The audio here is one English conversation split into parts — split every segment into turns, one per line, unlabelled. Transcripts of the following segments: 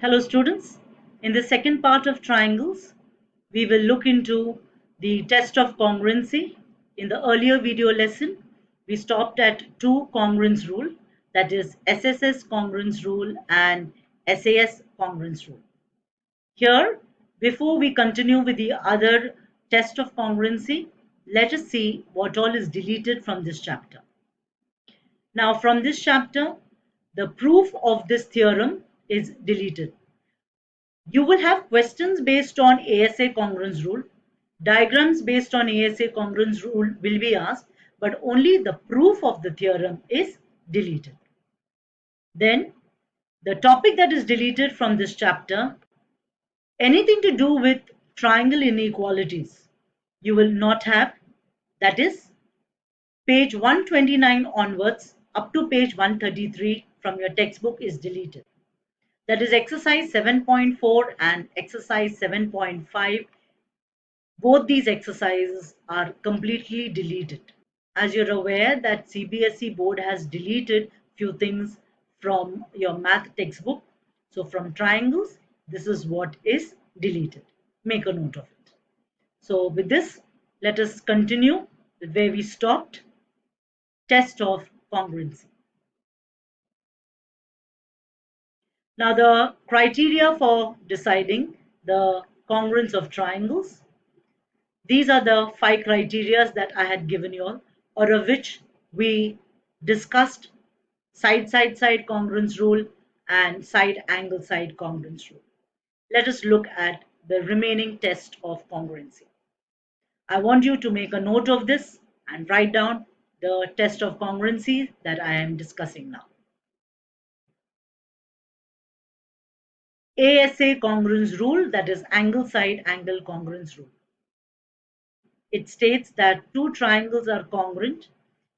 Hello students, in the second part of triangles, we will look into the test of congruency. In the earlier video lesson, we stopped at two congruence rule, that is SSS congruence rule and SAS congruence rule. Here, before we continue with the other test of congruency, let us see what all is deleted from this chapter. Now from this chapter, the proof of this theorem is deleted. You will have questions based on ASA congruence rule. Diagrams based on ASA congruence rule will be asked, but only the proof of the theorem is deleted. Then the topic that is deleted from this chapter, anything to do with triangle inequalities, you will not have. That is page 129 onwards up to page 133 from your textbook is deleted. That is exercise 7.4 and exercise 7.5. Both these exercises are completely deleted. As you're aware that CBSE board has deleted few things from your math textbook. So from triangles, this is what is deleted. Make a note of it. So with this, let us continue with where we stopped. Test of congruency. Now the criteria for deciding the congruence of triangles. These are the 5 criteria that I had given you all, or of which we discussed side congruence rule and side angle side congruence rule. Let us look at the remaining test of congruency. I want you to make a note of this and write down the test of congruency that I am discussing now. ASA congruence rule, that is angle side angle congruence rule. It states that two triangles are congruent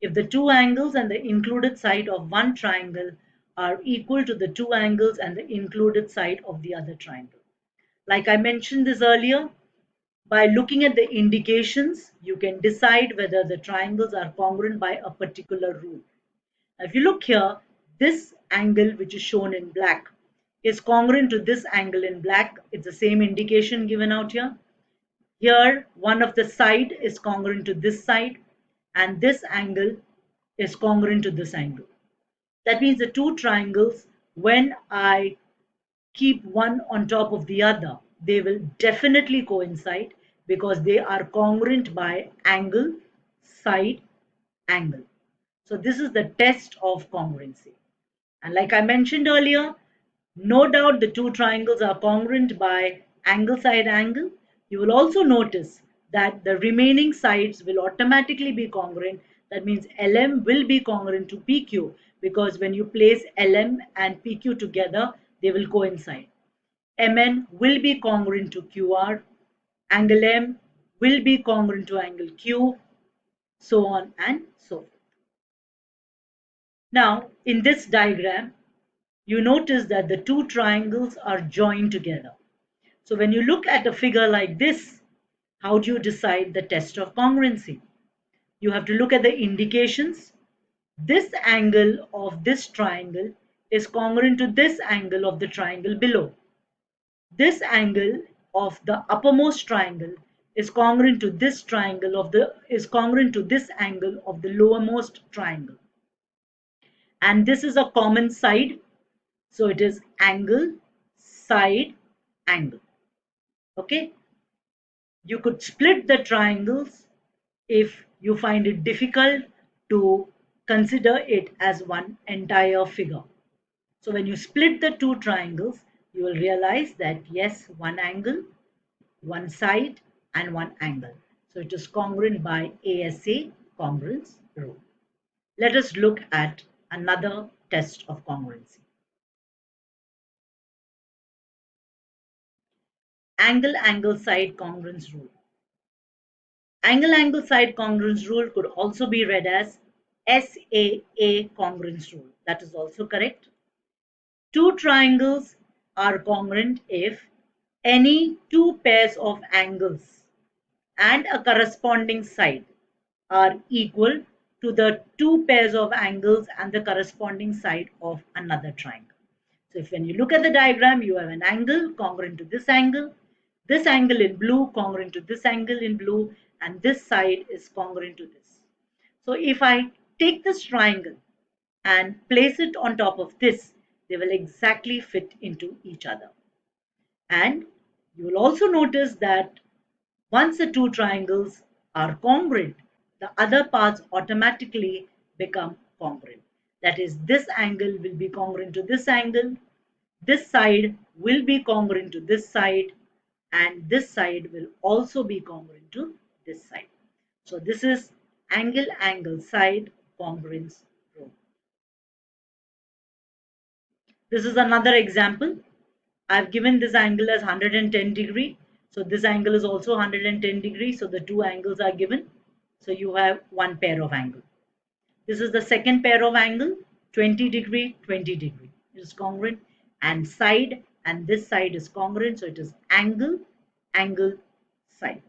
if the two angles and the included side of one triangle are equal to the two angles and the included side of the other triangle. Like I mentioned this earlier, by looking at the indications, you can decide whether the triangles are congruent by a particular rule. Now, if you look here, this angle which is shown in black is congruent to this angle in black. It's the same indication given out here. Here, one of the side is congruent to this side, and this angle is congruent to this angle. That means the two triangles, when I keep one on top of the other, they will definitely coincide because they are congruent by angle, side, angle. So this is the test of congruency. And like I mentioned earlier, no doubt the two triangles are congruent by angle side angle. You will also notice that the remaining sides will automatically be congruent. That means LM will be congruent to PQ because when you place LM and PQ together, they will coincide. MN will be congruent to QR. Angle M will be congruent to angle Q, so on and so forth. Now, in this diagram, you notice that the two triangles are joined together. So when you look at a figure like this, how do you decide the test of congruency? You have to look at the indications. This angle of this triangle is congruent to this angle of the triangle below. This angle of the uppermost triangle is congruent to this angle of the lowermost triangle. And this is a common side. So it is angle, side, angle. Okay. You could split the triangles if you find it difficult to consider it as one entire figure. So when you split the two triangles, you will realize that yes, one angle, one side, and one angle. So it is congruent by ASA congruence rule. Let us look at another test of congruency. Angle side congruence rule. Angle side congruence rule could also be read as SAA congruence rule. That is also correct. Two triangles are congruent if any two pairs of angles and a corresponding side are equal to the two pairs of angles and the corresponding side of another triangle. So if when you look at the diagram, you have an angle congruent to this angle in blue congruent to this angle in blue, and this side is congruent to this. So if I take this triangle and place it on top of this, they will exactly fit into each other. And you will also notice that once the two triangles are congruent, the other parts automatically become congruent. That is, this angle will be congruent to this side will be congruent to this side, and this side will also be congruent to this side. So this is angle side congruence rule. This is another example. I've given this angle as 110 degree. So this angle is also 110 degree. So the two angles are given. So you have one pair of angle. This is the second pair of angle, 20 degree, 20 degree. It is congruent, and this side is congruent. So it is angle, side.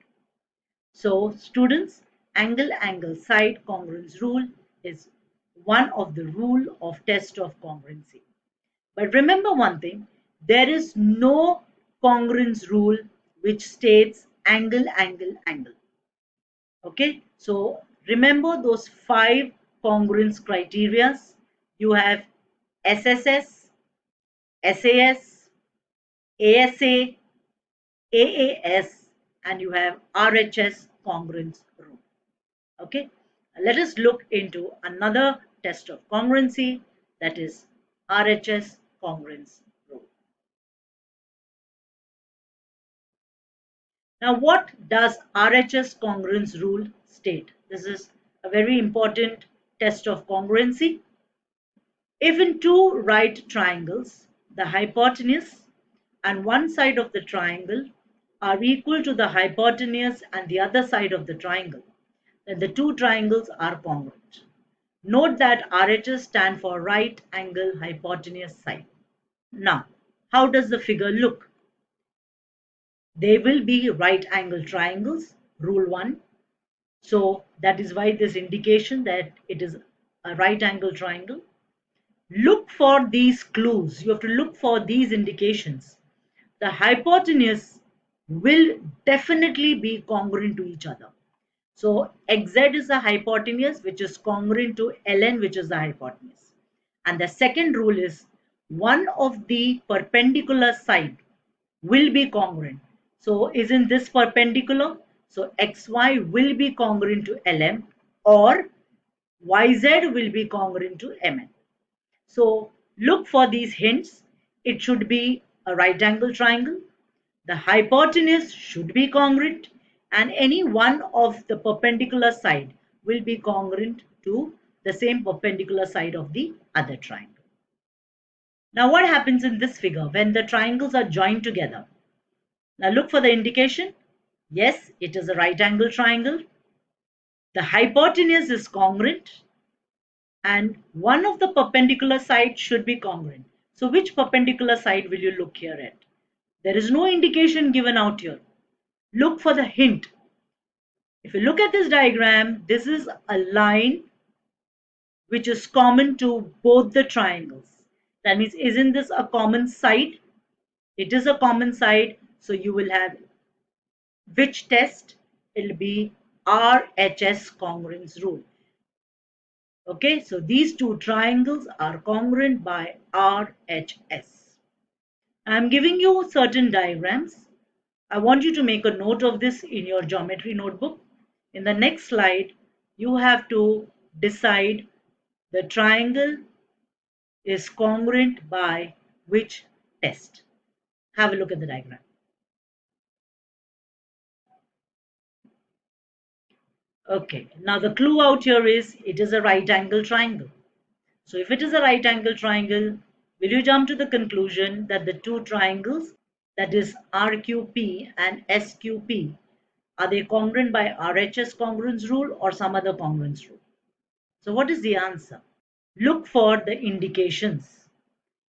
So students, angle, side congruence rule is one of the rule of test of congruency. But remember one thing, there is no congruence rule which states angle. Okay, so remember those 5 congruence criterias. You have SSS, SAS, ASA, AAS, and you have RHS congruence rule. Okay, let us look into another test of congruency, that is RHS congruence rule. Now, what does RHS congruence rule state? This is a very important test of congruency. If in two right triangles, the hypotenuse and one side of the triangle are equal to the hypotenuse and the other side of the triangle, then the two triangles are congruent. Note that RHS stand for right angle hypotenuse side. Now, how does the figure look? They will be right angle triangles, rule 1. So that is why this indication that it is a right angle triangle. Look for these clues. You have to look for these indications. The hypotenuse will definitely be congruent to each other. So xz is the hypotenuse which is congruent to ln, which is the hypotenuse. And the second rule is one of the perpendicular side will be congruent. So isn't this perpendicular? So xy will be congruent to lm, or yz will be congruent to mn. So look for these hints. It should be a right angle triangle. The hypotenuse should be congruent, and any one of the perpendicular side will be congruent to the same perpendicular side of the other triangle. Now what happens in this figure when the triangles are joined together? Now look for the indication. Yes, it is a right angle triangle. The hypotenuse is congruent, and one of the perpendicular sides should be congruent. So which perpendicular side will you look here at? There is no indication given out here. Look for the hint. If you look at this diagram, this is a line which is common to both the triangles. That means, isn't this a common side? It is a common side. So you will have which test? It will be RHS congruence rule. Okay, so these two triangles are congruent by RHS. I am giving you certain diagrams. I want you to make a note of this in your geometry notebook. In the next slide, you have to decide the triangle is congruent by which test. Have a look at the diagram. Okay, now the clue out here is it is a right angle triangle. So if it is a right angle triangle, will you jump to the conclusion that the two triangles, that is RQP and SQP, are they congruent by RHS congruence rule or some other congruence rule? So what is the answer? Look for the indications.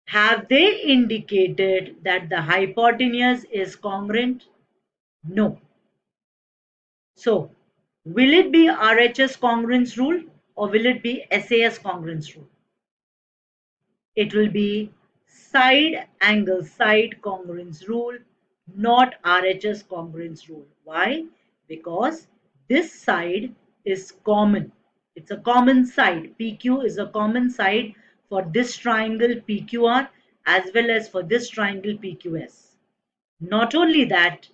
Have they indicated that the hypotenuse is congruent? No. So will it be RHS congruence rule or will it be SAS congruence rule? It will be side angle side congruence rule, not RHS congruence rule. Why? Because this side is common. It's a common side. PQ is a common side for this triangle PQR as well as for this triangle PQS. Not only that,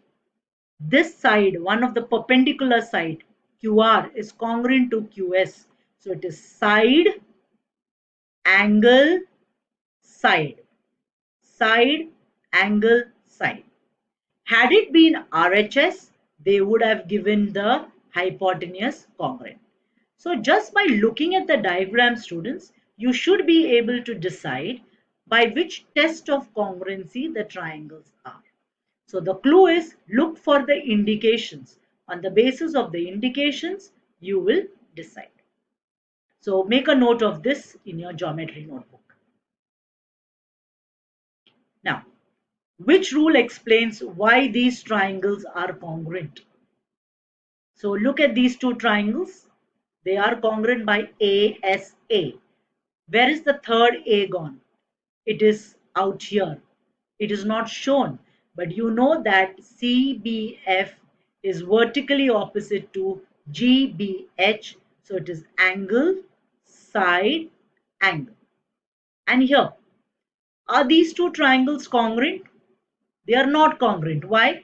this side, one of the perpendicular side, QR, is congruent to QS. So it is side, angle, side. Side, angle, side. Had it been RHS, they would have given the hypotenuse congruent. So just by looking at the diagram, students, you should be able to decide by which test of congruency the triangles are. So the clue is look for the indications. On the basis of the indications, you will decide. So make a note of this in your geometry notebook. Now, which rule explains why these triangles are congruent? So look at these two triangles. They are congruent by ASA. Where is the third A gone? It is out here. It is not shown, but you know that CBF is vertically opposite to GBH. So it is angle, side, angle. And here, are these two triangles congruent? They are not congruent. Why?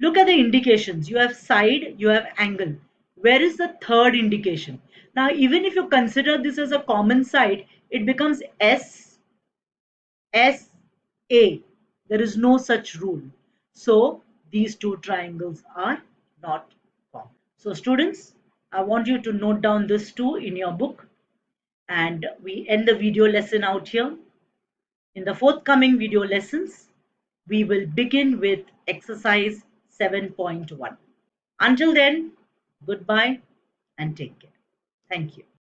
Look at the indications. You have side, you have angle. Where is the third indication? Now, even if you consider this as a common side, it becomes SA. There is no such rule. So, these two triangles are not common. So, students, I want you to note down this too in your book. And we end the video lesson out here. In the forthcoming video lessons, we will begin with exercise 7.1. Until then, goodbye and take care. Thank you.